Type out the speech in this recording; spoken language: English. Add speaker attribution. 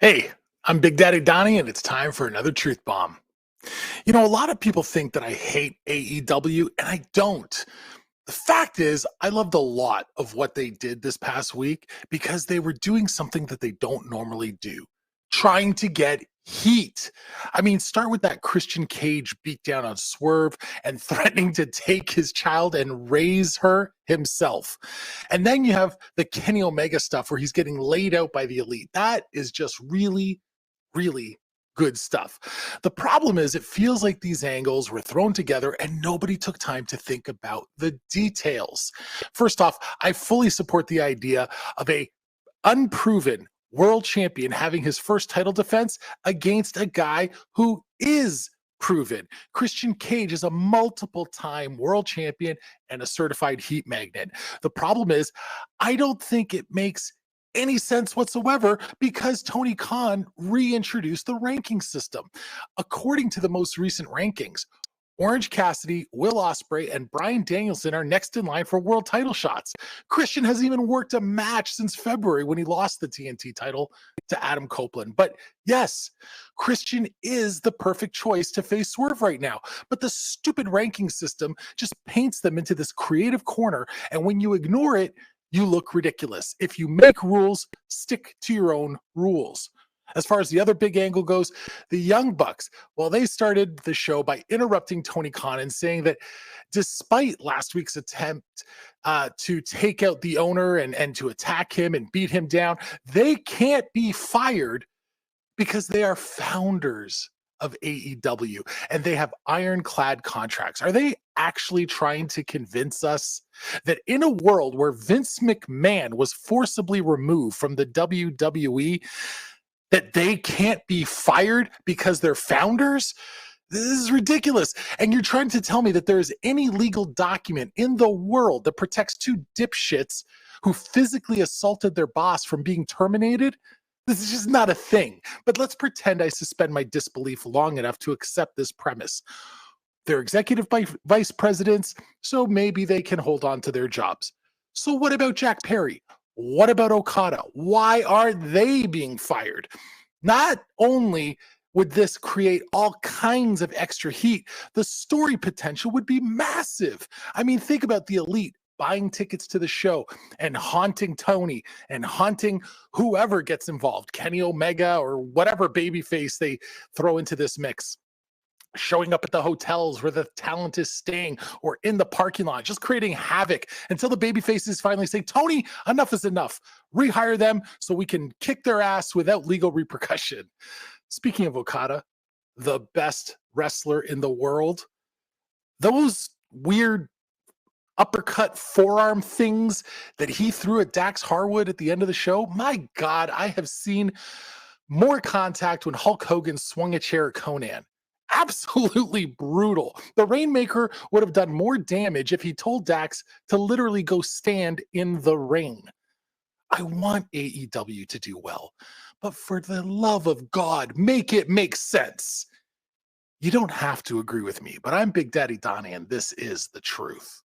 Speaker 1: Hey, I'm Big Daddy Donnie, and it's time for another truth bomb. A lot of people think that I hate AEW, and I don't. The fact is, I loved a lot of what they did this past week because they were doing something that they don't normally do, trying to get heat. I mean, start with that Christian Cage beatdown on Swerve and threatening to take his child and raise her himself. And then you have the Kenny Omega stuff where he's getting laid out by the Elite. That is just really, really good stuff. The problem is it feels like these angles were thrown together and nobody took time to think about the details. First off, I fully support the idea of a unproven world champion having his first title defense against a guy who is proven. Christian Cage is a multiple time world champion and a certified heat magnet. The problem is, I don't think it makes any sense whatsoever because Tony Khan reintroduced the ranking system. According to the most recent rankings, Orange Cassidy, Will Ospreay, and Bryan Danielson are next in line for world title shots. Christian hasn't even worked a match since February when he lost the TNT title to Adam Copeland. But yes, Christian is the perfect choice to face Swerve right now. But the stupid ranking system just paints them into this creative corner. And when you ignore it, you look ridiculous. If you make rules, stick to your own rules. As far as the other big angle goes, the Young Bucks, well, they started the show by interrupting Tony Khan and saying that despite last week's attempt to take out the owner and to attack him and beat him down, they can't be fired because they are founders of AEW and they have ironclad contracts. Are they actually trying to convince us that in a world where Vince McMahon was forcibly removed from the WWE, that they can't be fired because they're founders? This is ridiculous. And you're trying to tell me that there is any legal document in the world that protects two dipshits who physically assaulted their boss from being terminated? This is just not a thing. But let's pretend I suspend my disbelief long enough to accept this premise. They're executive vice presidents, so maybe they can hold on to their jobs. So what about Jack Perry? What about Okada? Why are they being fired? Not only would this create all kinds of extra heat, the story potential would be massive. I mean, think about the Elite buying tickets to the show and haunting Tony and haunting whoever gets involved, Kenny Omega or whatever babyface they throw into this mix. Showing up at the hotels where the talent is staying or in the parking lot, just creating havoc until the baby faces finally say, Tony, enough is enough. Rehire them so we can kick their ass without legal repercussion. Speaking of Okada, the best wrestler in the world, those weird uppercut forearm things that he threw at Dax Harwood at the end of the show, my God, I have seen more contact when Hulk Hogan swung a chair at Conan. Absolutely brutal. The Rainmaker would have done more damage if he told Dax to literally go stand in the ring. I want AEW to do well, but for the love of God, make it make sense. You don't have to agree with me, but I'm Big Daddy Donnie, and this is the truth.